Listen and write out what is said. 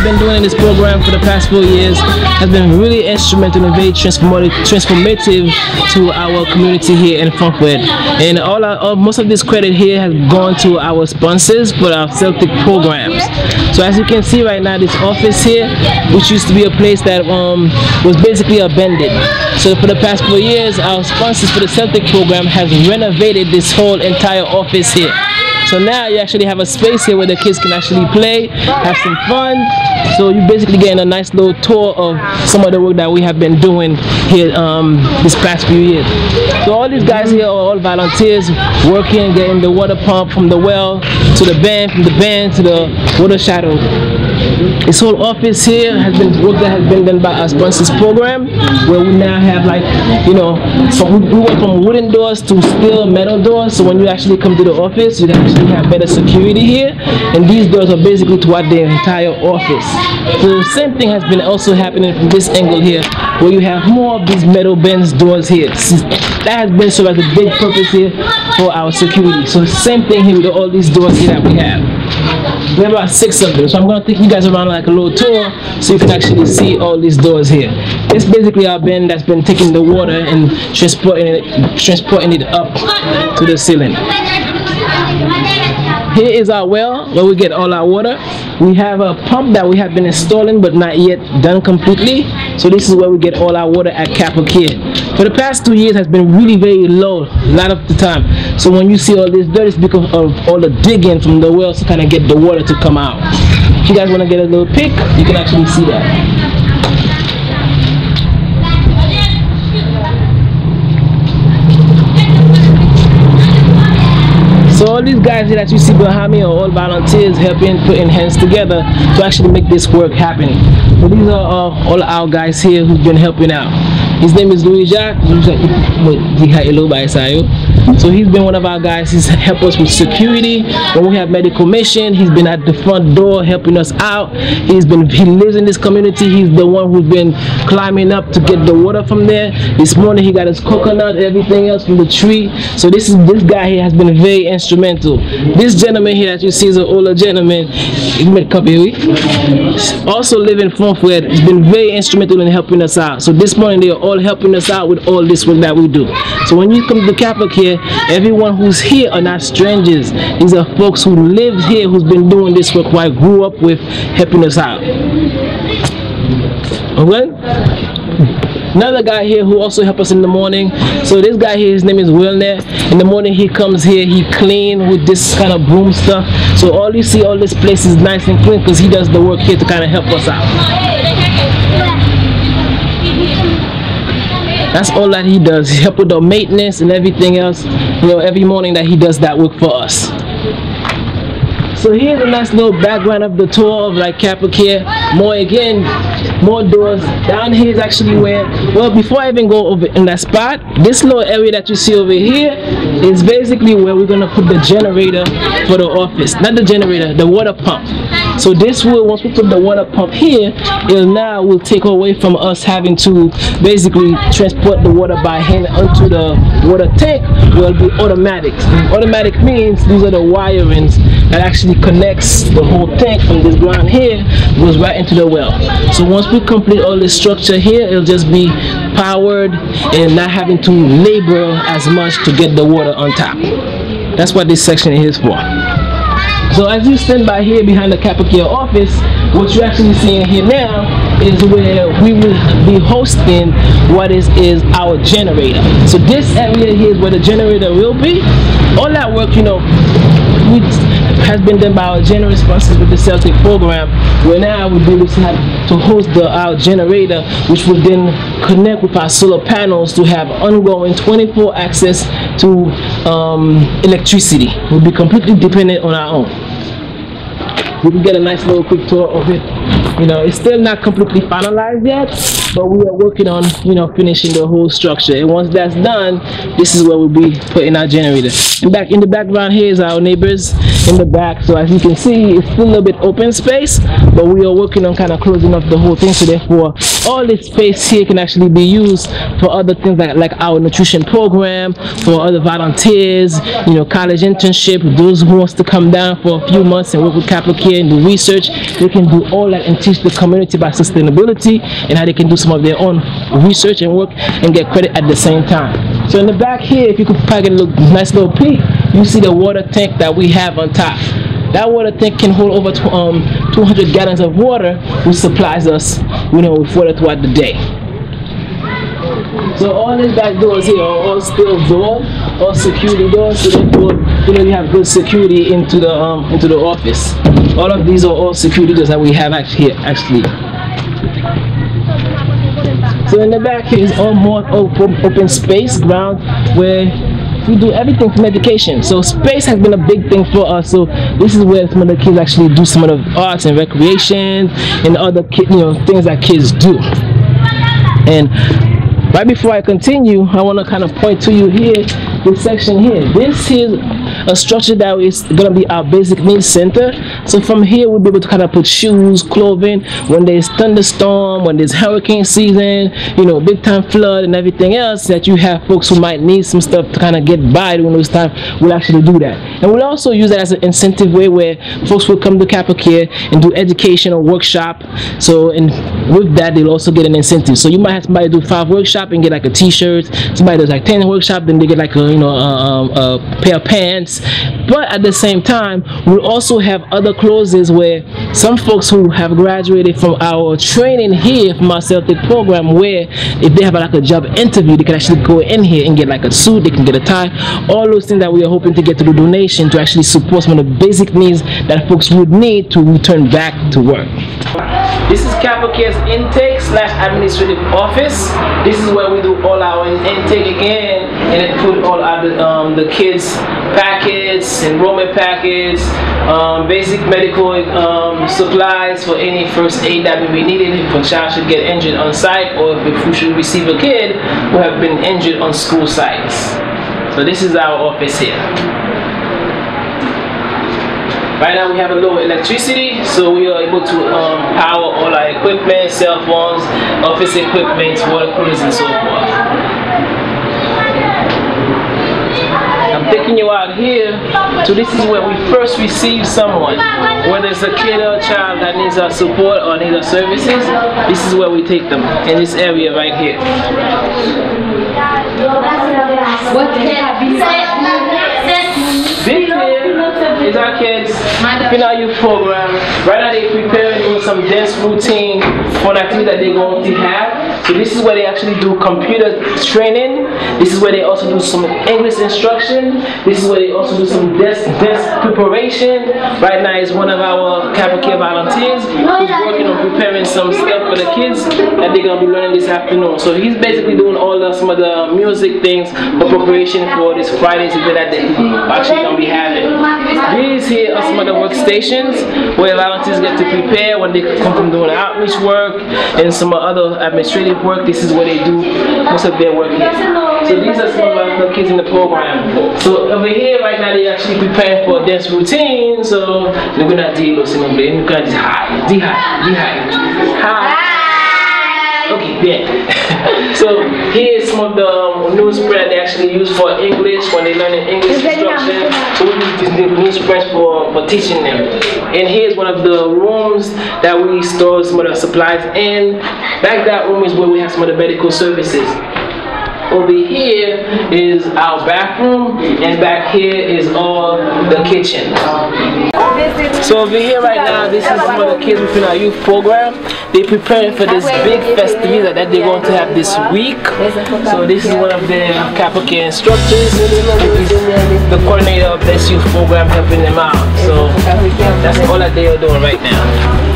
have been doing in this program for the past 4 years has been really instrumental and very transformative to our community here in Fonfrede. And most of this credit here has gone to our sponsors for our Celtic programs. So as you can see right now, this office here, which used to be a place that was basically abandoned. So for the past 4 years, our sponsors for the Celtic program has renovated this whole entire office here. So now you actually have a space here where the kids can actually play, have some fun. So you're basically getting a nice little tour of some of the work that we have been doing here this past few years. So all these guys here are all volunteers working, getting the water pump from the well to the band, from the band to the water shadow. This whole office here has been work that has been done by our sponsors program, where we now have, like, you know, we went from wooden doors to steel metal doors. So when you actually come to the office, you actually have better security here, and these doors are basically throughout the entire office. So the same thing has been also happening from this angle here, where you have more of these metal bends doors here. That has been served as a big purpose here for our security. So the same thing here with all these doors here that we have. We have about 6 of them, so I'm going to take you guys around like a little tour so you can actually see all these doors here. It's basically our bin that's been taking the water and transporting it up to the ceiling. Here is our well where we get all our water. We have a pump that we have been installing but not yet done completely. So this is where we get all our water at CapraCare. For the past 2 years has been really very low a lot of the time. So when you see all this dirt, it's because of all the digging from the wells to kind of get the water to come out. If you guys want to get a little pic, you can actually see that. So all these guys here that you see behind me are all volunteers helping, putting hands together to actually make this work happen. So these are all our guys here who've been helping out. His name is Louis Jacques. So he's been one of our guys. He's helped us with security. When we have medical mission, he's been at the front door helping us out. He lives in this community. He's the one who's been climbing up to get the water from there. This morning he got his coconut, everything else from the tree. So this guy here has been very instrumental. This gentleman here that you see is an older gentleman. Also living in Fonfrede. He's been very instrumental in helping us out. So this morning they are all helping us out with all this work that we do. So when you come to CapraCare, everyone who's here are not strangers. These are folks who live here, who's been doing this work, who I grew up with, helping us out. Okay? Another guy here who also helps us in the morning. So this guy here, his name is Wilner. In the morning he comes here, he clean with this kind of broom stuff. So all you see, all this place is nice and clean because he does the work here to kind of help us out. That's all that he does. He helps with the maintenance and everything else. You know, every morning that he does that work for us. So here's a nice little background of the tour of like CapraCare. More doors. Down here is actually where, well, before I even go over in that spot, this little area that you see over here is basically where we're gonna put the generator for the office. Not the generator, the water pump. So this will, once we put the water pump here, it now will take away from us having to basically transport the water by hand onto the water tank. Will be automatic. Automatic means these are the wirings that actually connects the whole tank from this ground here, goes right into the well. So once we complete all this structure here, it'll just be powered and not having to labor as much to get the water on top. That's what this section is for. So as you stand by here behind the CapraCare office, what you're actually seeing here now is where we will be hosting what is our generator. So this area here is where the generator will be. All that work, you know, has been done by our generous sponsors with the Celtic program, where now we'll be able to host our generator, which will then connect with our solar panels to have ongoing 24 access to electricity. We'll be completely dependent on our own. We can get a nice little quick tour of it. You know, it's still not completely finalized yet, but we are working on, you know, finishing the whole structure. And once that's done, this is where we'll be putting our generator. And back in the background here is our neighbors. in the back. So as you can see, it's still a little bit open space, but we are working on kind of closing up the whole thing, so therefore all this space here can actually be used for other things like our nutrition program, for other volunteers, you know, college internship. Those who wants to come down for a few months and work with CapraCare and do research, they can do all that and teach the community about sustainability and how they can do some of their own research and work and get credit at the same time. So in the back here, if you could probably get a nice little peek, you see the water tank that we have on top. That water tank can hold over 200 gallons of water, which supplies us, you know, with water throughout the day. So all these back doors here are all steel doors, all security doors, so therefore, you know, you have good security into the office. All of these are all security doors that we have actually. So in the back here is all more open space ground where we do everything from education. So space has been a big thing for us. So this is where some of the kids actually do some of the arts and recreation and other things that kids do. And right before I continue, I want to kind of point to you here, this section here. This is a structure that is going to be our basic needs center. So from here we'll be able to kind of put shoes, clothing, when there's thunderstorm, when there's hurricane season, you know, big time flood and everything else, that you have folks who might need some stuff to kind of get by during those times. We'll actually do that. And we'll also use that as an incentive way where folks will come to CapraCare and do education or workshop. So, and with that they'll also get an incentive. So you might have somebody do 5 workshops and get like a t-shirt, somebody does like 10 workshops, then they get like a, you know, a pair of pants. But at the same time, we'll also have other clauses where some folks who have graduated from our training here from our Celtic program, where if they have like a job interview, they can actually go in here and get like a suit, they can get a tie, all those things that we are hoping to get to the donation to actually support some of the basic needs that folks would need to return back to work. This is CapraCare's intake/administrative office. This is where we do all our intake again, and it put all our the kids' packets, enrollment packets, basic medical supplies for any first aid that may be needed if a child should get injured on site, or if we should receive a kid who have been injured on school sites. So this is our office here. Right now we have a low electricity, so we are able to power all our equipment, cell phones, office equipment, water coolers, and so forth. I'm taking you out here, so this is where we first receive someone. Whether it's a kid or a child that needs our support or needs our services, this is where we take them, in this area right here. This here is our kids in our youth program. Right now they're preparing some dance routine for an activity that they're going to have. So this is where they actually do computer training. This is where they also do some English instruction. This is where they also do some desk preparation. Right now is one of our CapraCare volunteers who's working on preparing some stuff for the kids that they're going to be learning this afternoon. So he's basically doing some of the music things for preparation for this Friday's event that they're actually going to be having. These here are some of the workstations where volunteers get to prepare when they come from doing outreach work and some other administrative work. This is where they do most of their work here. So these are some of the kids in the program. So over here right now they're actually preparing for a dance routine. So they're gonna do those in the just hi. Okay, yeah. So here's some of the newsprint they actually use for English when they learn English instruction. So we use these newsprints for teaching them. And here's one of the rooms that we store some of the supplies in. Back that room is where we have some of the medical services. Over here is our bathroom, and back here is all the kitchen. So over here right now, this is some of the kids within our youth program. They're preparing for this big festivity that they're going to have this week. So this is one of their CapraCare instructors. The coordinator of this youth program helping them out. So that's all that they are doing right now.